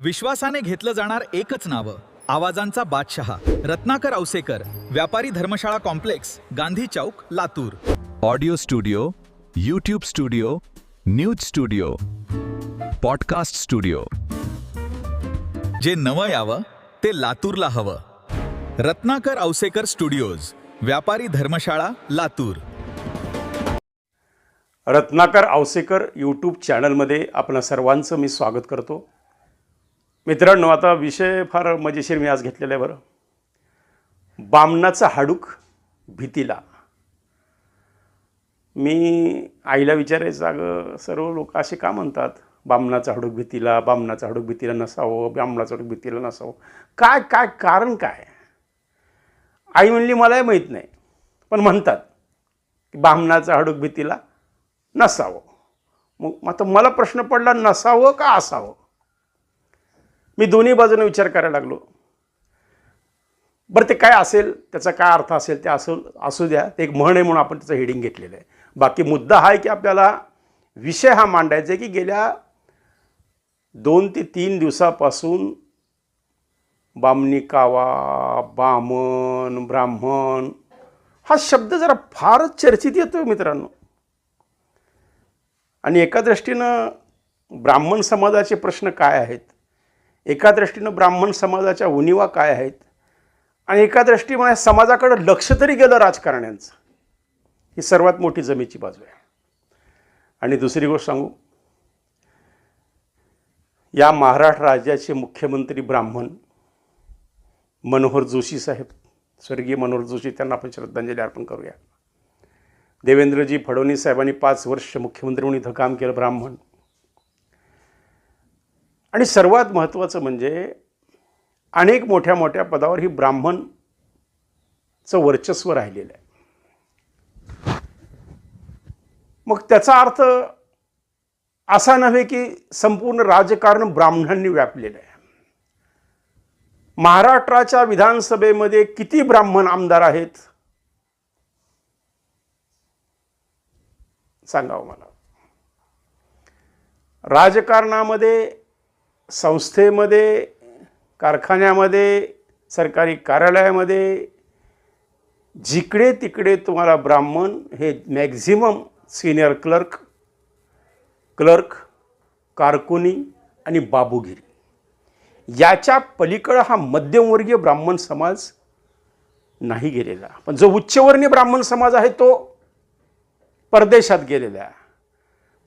विश्वासाने घेतलं जाणार एकच नावं, आवाजांचा बादशहा रत्नाकर औसेकर, व्यापारी धर्मशाळा complex, Gandhi Chowk, Latur. Audio studio, YouTube studio, news studio, podcast studio. जे नवं यावं ते लातूरला हवं. रत्नाकर औसेकर स्टुडिओज, व्यापारी धर्मशाळा, लातूर. रत्नाकर औसेकर यूट्यूब चॅनलमध्ये आपणा सर्वांचं मी स्वागत करतो. मित्रांनो, आता विषय फार मजेशीर मी आज घेतलेला आहे. बरं, बामणाचं हाडूक भीतीला. मी आईला विचारायचं, अगं सर्व लोक असे का म्हणतात, बामणाचं हाडूक भीतीला, बामणाचं हाडूक भीतीला नसावं, बामणाचं हाडूक भीतीला नसावं, काय काय कारण काय. आई म्हणली मलाही माहीत नाही, पण म्हणतात की बामणाचं हाडूक भीतीला नसावं. मग आता मला प्रश्न पडला, नसावं का असावं. मी दोन्ही बाजूने विचार करायला लागलो. बरं, ते काय असेल, त्याचा काय अर्थ असेल ते असू द्या, ते एक म्हण आहे म्हणून आपण त्याचं हेडिंग घेतलेलं आहे. बाकी मुद्दा हा आहे की आपल्याला विषय हा मांडायचा आहे की गेल्या 2 ते 3 दिवसापासून बामणी कावा, बामण, ब्राह्मण हा शब्द जरा फारच चर्चेत येतो मित्रांनो. आणि एका दृष्टीनं ब्राह्मण समाजाचे प्रश्न काय आहेत, एका दृष्टीनं ब्राह्मण समाजाच्या उणिवा काय आहेत, आणि एका दृष्टीने समाजाकडे लक्ष तरी गेलं राजकारण्यांचं, ही सर्वात मोठी जमेची बाजू आहे. आणि दुसरी गोष्ट सांगू, या महाराष्ट्र राज्याचे मुख्यमंत्री ब्राह्मण मनोहर जोशी साहेब, स्वर्गीय मनोहर जोशी, त्यांना आपण श्रद्धांजली अर्पण करूया. देवेंद्रजी फडणवीस साहेबांनी 5 वर्ष मुख्यमंत्री म्हणून इथं काम केलं, ब्राह्मण. आणि सर्वात महत्त्वाचं म्हणजे अनेक मोठ्या मोठ्या पदावर ही ब्राह्मणचं वर्चस्व राहिलेलं आहे. मग त्याचा अर्थ असा नव्हे की संपूर्ण राजकारण ब्राह्मणांनी व्यापलेलं आहे. महाराष्ट्राच्या विधानसभेमध्ये किती ब्राह्मण आमदार आहेत सांगावं मला. राजकारणामध्ये, संस्थेमध्ये, कारखान्यामध्ये, सरकारी कार्यालयामध्ये जिकडे तिकडे तुम्हाला ब्राह्मण हे मॅक्झिमम सिनियर क्लर्क, कारकुनी आणि बाबूगिरी, याच्या पलीकडं हा मध्यमवर्गीय ब्राह्मण समाज नाही गेलेला. पण जो उच्चवर्णीय ब्राह्मण समाज आहे तो परदेशात गेलेला आहे.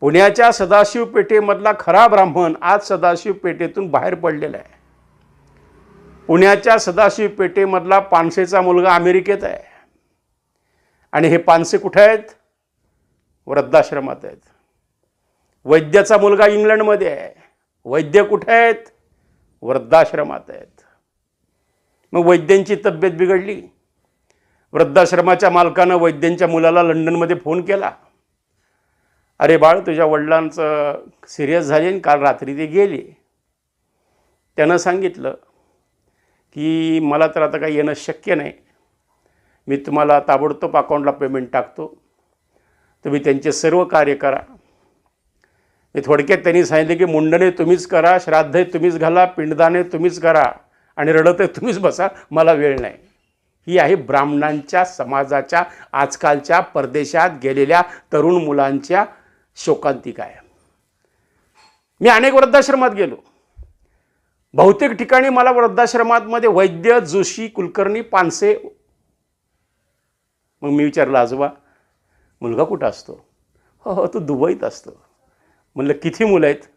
पुण्याच्या सदाशिव पेठेमधला खरा ब्राह्मण आज सदाशिव पेठेतून बाहेर पडलेला आहे. पुण्याच्या सदाशिव पेठेमधला पानसेचा मुलगा अमेरिकेत आहे. आणि हे पानसे कुठे आहेत? वृद्धाश्रमात आहेत. वैद्याचा मुलगा इंग्लंडमध्ये आहे. वैद्य कुठे आहेत? वृद्धाश्रमात आहेत. मग वैद्यांची तब्येत बिघडली. वृद्धाश्रमाच्या मालकानं वैद्यांच्या मुलाला लंडनमध्ये फोन केला, अरे बाळ, तुझ्या वडिलांचं सिरियस झाले आणि काल रात्री ते गेले. त्यानं सांगितलं की मला तर आता काही येणं शक्य नाही, मी तुम्हाला ताबडतोब अकाउंटला पेमेंट टाकतो, तुम्ही त्यांचे सर्व कार्य करा. मी थोडक्यात त्यांनी सांगितलं की मुंडने तुम्हीच करा, श्राद्धे तुम्हीच घाला, पिंडदाने तुम्हीच करा, आणि रडते तुम्हीच बसा, मला वेळ नाही. ही आहे ब्राह्मणांच्या समाजाच्या आजकालच्या परदेशात गेलेल्या तरुण मुलांच्या शोकांतिका आहे. मी अनेक वृद्धाश्रमात गेलो. बहुतेक ठिकाणी मला वृद्धाश्रमामध्ये वैद्य, जोशी, कुलकर्णी, पानसे. मग मी विचारलं, आजोबा मुलगा कुठं असतो? हो, तो दुबईत असतो. म्हणलं किती मुलं आहेत?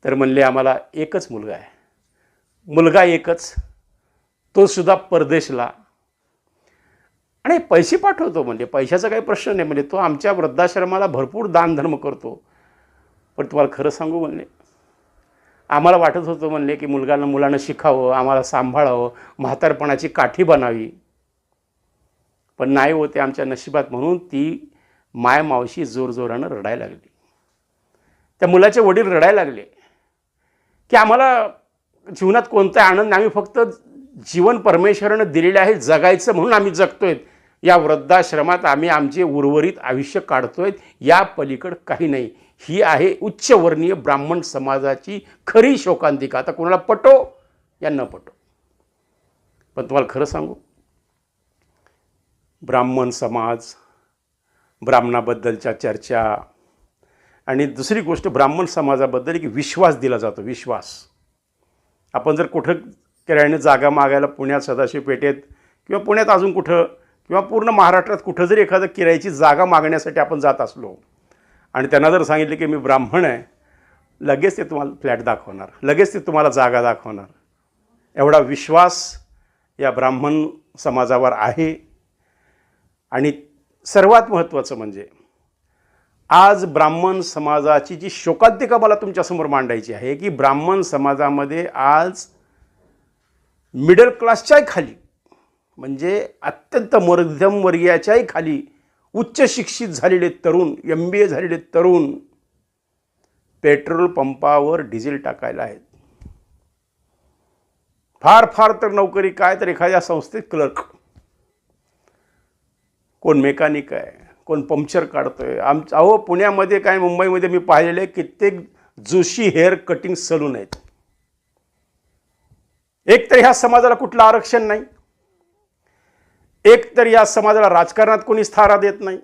तर म्हणले आम्हाला एकच मुलगा आहे. मुलगा एकच, तो सुद्धा परदेशला, आणि पैसे पाठवतो. म्हणजे पैशाचा काही प्रश्न नाही, म्हणजे तो आमच्या वृद्धाश्रमाला भरपूर दानधर्म करतो. पण तुम्हाला खरं सांगू म्हणले, आम्हाला वाटत होतं म्हणले की मुलांना शिकावं, आम्हाला सांभाळावं, म्हातारपणाची काठी बनावी, पण नाही होते आमच्या नशिबात. म्हणून ती माय मावशी जोरजोरानं रडायला लागली. त्या मुलाचे वडील रडायला लागले की आम्हाला जीवनात कोणता आनंद, आम्ही फक्त जीवन परमेश्वरानं दिलेले आहे, जगायचं म्हणून आम्ही जगतोय. या वृद्धाश्रमात आम्ही आमचे उर्वरित आयुष्य काढतोय, या पलीकडं काही नाही. ही आहे उच्चवर्णीय ब्राह्मण समाजाची खरी शोकांतिका. आता कोणाला पटो या न पटो, पण तुम्हाला खरं सांगू, ब्राह्मण समाज, ब्राह्मणाबद्दलच्या चर्चा आणि दुसरी गोष्ट ब्राह्मण समाजाबद्दल एक विश्वास दिला जातो. विश्वास. आपण जर कुठं किरायाने जागा मागायला पुण्यात सदाशिव पेठेत किंवा पुण्यात अजून कुठं किंवा पूर्ण महाराष्ट्रात कुठं जरी एखादं किरायाची जागा मागण्यासाठी आपण जात असलो आणि त्यांना जर सांगितलं की मी ब्राह्मण आहे, लगेच ते तुम्हाला फ्लॅट दाखवणार, लगेच ते तुम्हाला जागा दाखवणार. एवढा विश्वास या ब्राह्मण समाजावर आहे. आणि सर्वात महत्त्वाचं म्हणजे आज ब्राह्मण समाजाची जी शोकांतिका मला तुमच्यासमोर मांडायची आहे की ब्राह्मण समाजामध्ये आज मिडल क्लासच्याही खाली, म्हणजे अत्यंत मध्यमवर्गीयाच्याही खाली उच्च शिक्षित झालेले तरुण, MBA झालेले तरुण पेट्रोल पंपावर डिझेल टाकायला आहेत. फार फार तर नोकरी काय तर एखाद्या संस्थेत क्लर्क, कोण मेकॅनिक आहे, कोण पंक्चर काढतोय. अहो पुण्यामध्ये काय मुंबईमध्ये मी पाहिलेले कित्येक जोशी हेअर कटिंग सलून आहेत. एक तर ह्या समाजाला कुठलं आरक्षण नाही, एक तर या समाजाला राजकारणात कोणी स्थारा देत नाही.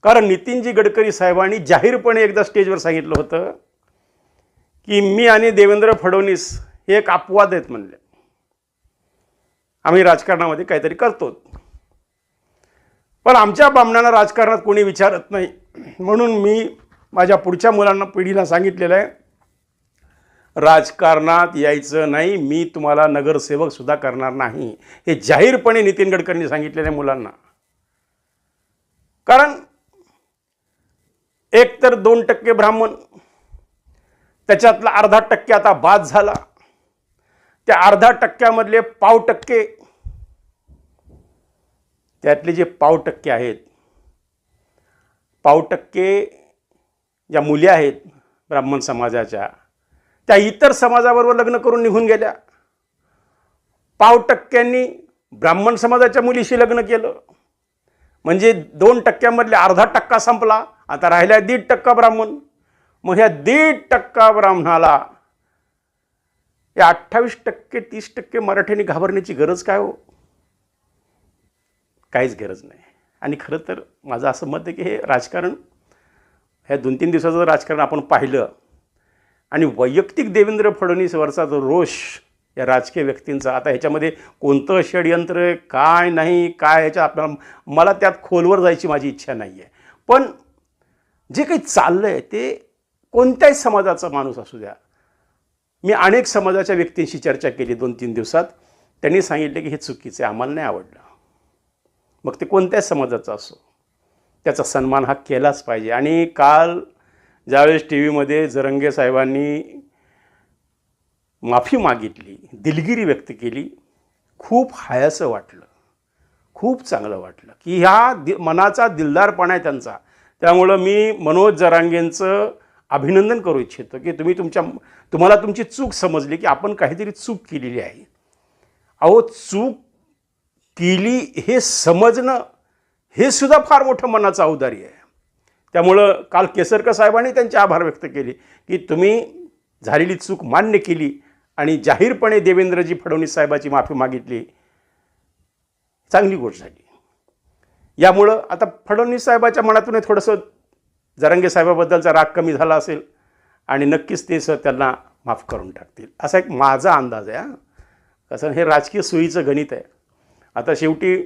कारण नितीनजी गडकरी साहेबांनी जाहीरपणे एकदा स्टेजवर सांगितलं होतं की मी आणि देवेंद्र फडणवीस हे एक अपवाद आहेत म्हणले, आम्ही राजकारणामध्ये काहीतरी करतो, पण आमच्या बामणांना राजकारणात कोणी विचारत नाही. म्हणून मी माझ्या पुढच्या मुलांना, पिढीला सांगितलेलं आहे, राजकारणात यायचं नाही, मी तुम्हाला नगरसेवक सुद्धा करणार नाही. हे जाहीरपणे नितीन गडकरींनी सांगितलेल्या मुलांना. कारण एक तर 2% ब्राह्मण, त्याच्यातला 0.5% आता बाद झाला. त्या 0.5% 0.5%, त्यातले जे 0.5% आहेत, 0.5% ज्या मुली आहेत ब्राह्मण समाजाच्या, त्या इतर समाजाबरोबर लग्न करून निघून गेल्या. 0.5%नी ब्राह्मण समाजाच्या मुलीशी लग्न केलं, म्हणजे 2% 0.5% संपला. आता राहिल्या 1.5% ब्राह्मण. मग ह्या 1.5% ब्राह्मणाला या 28% 30% मराठ्यांनी घाबरण्याची गरज काय हो? काहीच गरज नाही. आणि खरं तर माझं असं मत आहे की हे राजकारण, ह्या 2-3 दिवसाचं राजकारण आपण पाहिलं आणि वैयक्तिक देवेंद्र फडणवीसवरचा जो रोष या राजकीय व्यक्तींचा, आता ह्याच्यामध्ये कोणतं षडयंत्र आहे काय नाही काय, ह्याच्या आपल्याला, मला त्यात खोलवर जायची माझी इच्छा नाही आहे. पण जे काही चाललं आहे ते कोणत्याही समाजाचा माणूस असू द्या, मी अनेक समाजाच्या व्यक्तींशी चर्चा केली 2-3 दिवसात, त्यांनी सांगितले की हे चुकीचं आहे, आम्हाला नाही आवडलं. मग ते कोणत्याच समाजाचा असो, त्याचा सन्मान हा केलाच पाहिजे. आणि काल ज्यावेळेस TV जरंगे साहेबांनी माफी मागितली, दिलगिरी व्यक्त केली, खूप हायसं वाटलं, खूप चांगलं वाटलं की ह्या मनाचा दिलदारपणा आहे त्यांचा. त्यामुळं मी मनोज जरांगेंचं अभिनंदन करू इच्छितो की तुम्हाला तुमची चूक समजली की आपण काहीतरी चूक केलेली आहे. अहो चूक केली हे समजणं हे सुद्धा फार मोठं मनाचं औदार्य आहे. त्यामुळं काल केसरकर साहेबांनी त्यांचे आभार व्यक्त केले की तुम्ही झालेली चूक मान्य केली आणि जाहीरपणे देवेंद्रजी फडणवीस साहेबाची माफी मागितली. चांगली गोष्ट झाली. यामुळं आता फडणवीस साहेबाच्या मनातून थोडंसं जरांगे साहेबाबद्दलचा राग कमी झाला असेल आणि नक्कीच ते त्यांना माफ करून टाकतील असा एक माझा अंदाज आहे. कसं हे राजकीय सोयीचं गणित आहे. आता शेवटी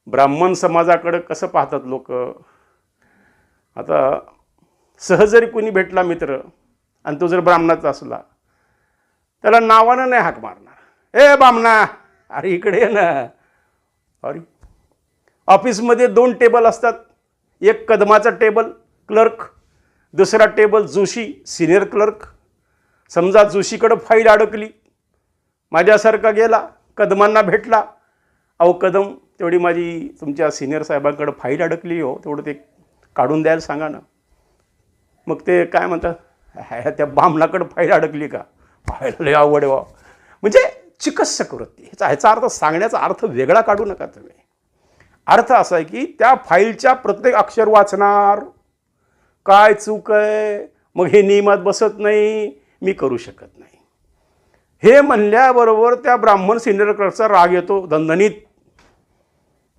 ब्राह्मण समाजाकडं कसं पाहतात लोक, आता सहज जरी कोणी भेटला मित्र आणि तो जर ब्राह्मणाचा असला त्याला नावानं नाही हाक मारणार, ए बामणा अरे इकडे ये ना. अरे ऑफिसमध्ये 2 टेबल असतात, एक कदमाचा टेबल क्लर्क, दुसरा टेबल जोशी सिनियर क्लर्क. समजा जोशीकडं फाईल अडकली, माझ्यासारखा गेला कदमांना भेटला, अहो कदम तेवढी माझी तुमच्या सिनियर साहेबांकडं फाईल अडकली हो, तेवढं ते काढून द्यायला सांगा ना. मग ते काय म्हणतात, त्या बामणाकडं फाईल अडकली का, फाईल लय आवड आहे. म्हणजे चिकित्सक वृत्ती, ह्याचा अर्थ सांगण्याचा अर्थ वेगळा काढू नका तुम्ही. अर्थ असा आहे की त्या फाईलच्या प्रत्येक अक्षर वाचणार, काय चूक आहे, मग हे नियमात बसत नाही, मी करू शकत नाही, हे म्हणल्याबरोबर त्या ब्राह्मण सिनियर क्लर्कचा राग येतो, दणदणीत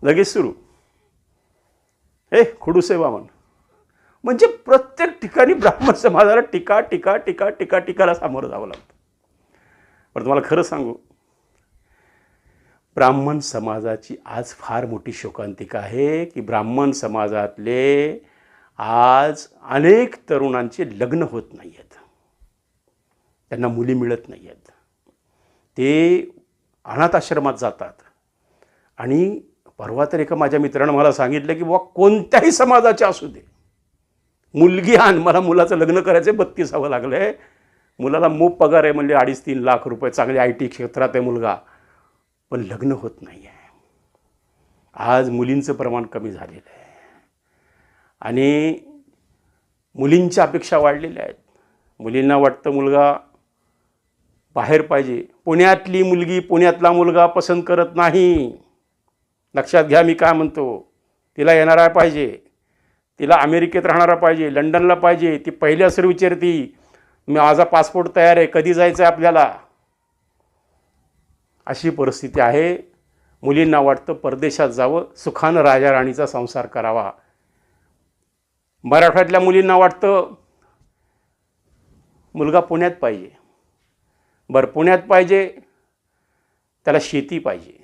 लगेच सुरू, हे खडूसे बामण. म्हणजे प्रत्येक ठिकाणी ब्राह्मण समाजाला टीका टीका टीका टीका टीकाला सामोरं जावं लागतं. पण तुम्हाला खरं सांगू, ब्राह्मण समाजाची आज फार मोठी शोकांतिका आहे की ब्राह्मण समाजातले आज अनेक तरुणांचे लग्न होत नाही आहेत, त्यांना मुली मिळत नाही आहेत, ते अनाथ आश्रमात जातात. आणि परवा तर एका माझ्या मित्रानं मला सांगितलं की बुवा कोणत्याही समाजाचे असू दे, मुलगी आण, मला मुलाचं लग्न करायचं 32 लागलं आहे, मुलाला मोप पगार आहे, म्हणजे 2.5-3 लाख रुपये, चांगले IT क्षेत्रात आहे मुलगा, पण लग्न होत नाही आहे. आज मुलींचं प्रमाण कमी झालेलं आहे आणि मुलींच्या अपेक्षा वाढलेल्या आहेत. मुलींना वाटतं मुलगा बाहेर पाहिजे. पुण्यातली मुलगी पुण्यातला मुलगा पसंत करत नाही. लक्षात घ्या मी काय म्हणतो. तिला येणारा पाहिजे, तिला अमेरिकेत राहणारा पाहिजे, लंडनला पाहिजे. ती पहिल्या सर विचारती, माझा पासपोर्ट तयार आहे, कधी जायचं आहे आपल्याला. अशी परिस्थिती आहे. मुलींना वाटतं परदेशात जावं, सुखानं राजा राणीचा संसार करावा. मराठवाड्यातल्या मुलींना वाटतं मुलगा पुण्यात पाहिजे. बरं, पुण्यात पाहिजे, त्याला शेती पाहिजे,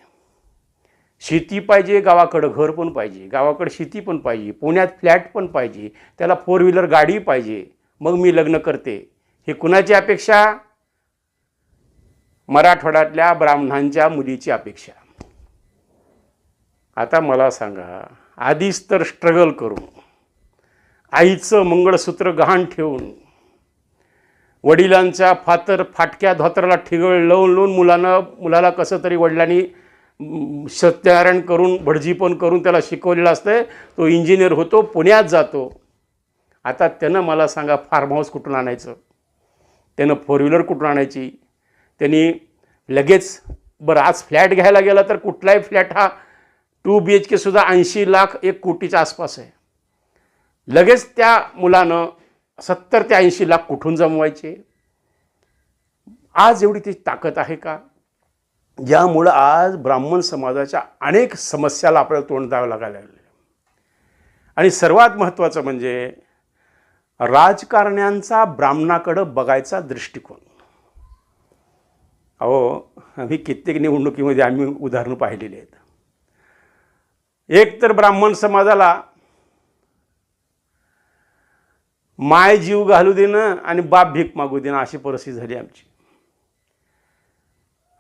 शेती पाहिजे, गावाकडं घर पण पाहिजे, गावाकडं शेती पण पाहिजे, पुण्यात फ्लॅट पण पाहिजे, त्याला 4 व्हीलर गाडी पाहिजे, मग मी लग्न करते. हे कुणाची अपेक्षा? मराठवाड्यातल्या ब्राह्मणांच्या मुलीची अपेक्षा. आता मला सांगा, आधीच तर स्ट्रगल करून, आईचं मंगळसूत्र गहाण ठेवून, वडिलांच्या फाटक्या धोत्राला ठिगळ लावून मुलाला कसं तरी वडिलांनी सत्यनारायण करून भटजी पण करून त्याला शिकवलेलं असतं. तो इंजिनियर होतो, पुण्यात जातो. आता त्यानं मला सांगा फार्म हाऊस कुठून आणायचं, त्यानं 4 व्हीलर कुठून आणायची, त्यांनी लगेच. बरं, आज फ्लॅट घ्यायला गेला तर कुठलाही फ्लॅट हा 2 BHK सुद्धा 80 लाख 1 कोटीच्या आसपास आहे. लगेच त्या मुलानं 70 ते 80 लाख कुठून जमवायचे? आज एवढी ती ताकद आहे का? ज्यामुळं आज ब्राह्मण समाजाच्या अनेक समस्याला आपल्याला तोंड द्यावं लागायला लागले. आणि सर्वात महत्त्वाचं म्हणजे राजकारण्यांचा ब्राह्मणाकडं बघायचा दृष्टिकोन. अहो, आम्ही कित्येक निवडणुकीमध्ये आम्ही उदाहरणं पाहिलेली आहेत. एक तर ब्राह्मण समाजाला माय जीव घालू देणं आणि बाप भीक मागू देणं अशी परिस्थिती झाली आमची.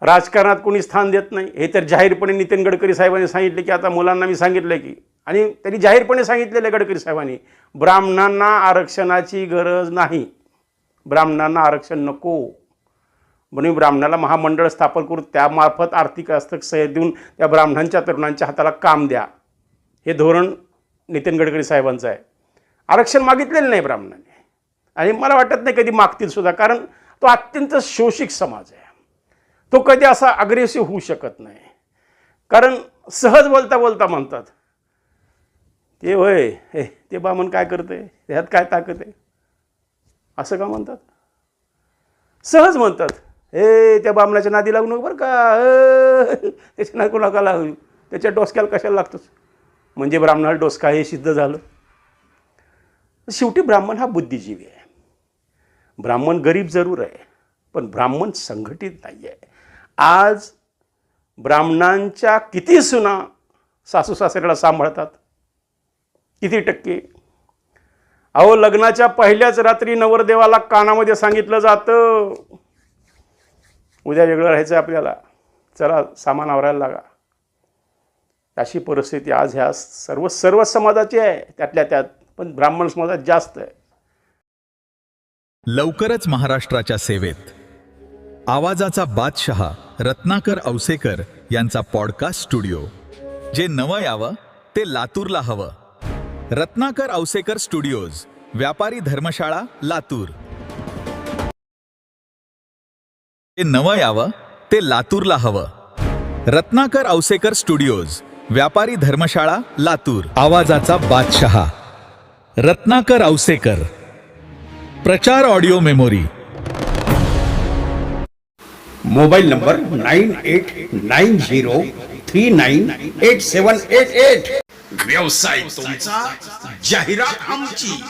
राजकारणात कोणी स्थान देत नाही. हे तर जाहीरपणे नितीन गडकरी साहेबांनी सांगितले की आता मुलांना मी सांगितलं की, आणि त्यांनी जाहीरपणे सांगितलेलं आहे गडकरी साहेबांनी, ब्राह्मणांना आरक्षणाची गरज नाही, ब्राह्मणांना आरक्षण नको, म्हणून ब्राह्मणाला महामंडळ स्थापन करून त्यामार्फत आर्थिक हस्तक्षेप देऊन त्या ब्राह्मणांच्या तरुणांच्या हाताला काम द्या. हे धोरण नितीन गडकरी साहेबांचं आहे. आरक्षण मागितलेलं नाही ब्राह्मणांनी, आणि मला वाटत नाही कधी मागतील सुद्धा, कारण तो अत्यंत शोषित समाज आहे. तो कधी असा अग्रेसिव्ह होऊ शकत नाही, कारण सहज बोलता बोलता म्हणतात ते होय, हे ते बामण काय करते, त्यात काय ताकद आहे, असं का म्हणतात? सहज म्हणतात, हे त्या बामणाच्या नादी लागू नको बरं का, त्याच्या नादी नका लागू, त्याच्या डोसक्याला कशाला लागतोच, म्हणजे ब्राह्मणाला डोसका हे सिद्ध झालं. शेवटी ब्राह्मण हा बुद्धिजीवी आहे. ब्राह्मण गरीब जरूर आहे, पण ब्राह्मण संघटित नाही आहे. आज ब्राह्मणांच्या किती सुना सासू सासऱ्याला सांभाळतात? किती टक्के? अहो, लग्नाच्या पहिल्याच रात्री नवरदेवाला कानामध्ये सांगितलं जातं, उद्या वेगळं राहायचं आपल्याला, चला सामान आवरायला लागा. अशी परिस्थिती आज ह्या सर्व समाजाची आहे, त्यातल्या त्यात पण ब्राह्मण समाजात जास्त आहे. लवकरच महाराष्ट्राच्या सेवेत आवाजाचा बादशहा रत्नाकर औसेकर यांचा पॉडकास्ट स्टुडिओ. जे नवं यावं ते लातूरला हवं. रत्नाकर औसेकर स्टुडिओज, व्यापारी धर्मशाळा, लातूर. जे नवं यावं ते लातूरला हवं. रत्नाकर औसेकर स्टुडिओज, व्यापारी धर्मशाळा, लातूर. आवाजाचा बादशहा. रत्नाकर औसेकर. प्रचार ऑडिओ मेमोरी. Mobile number 9890398788. व्यवसाय तुमचा, जाहिरात आमची.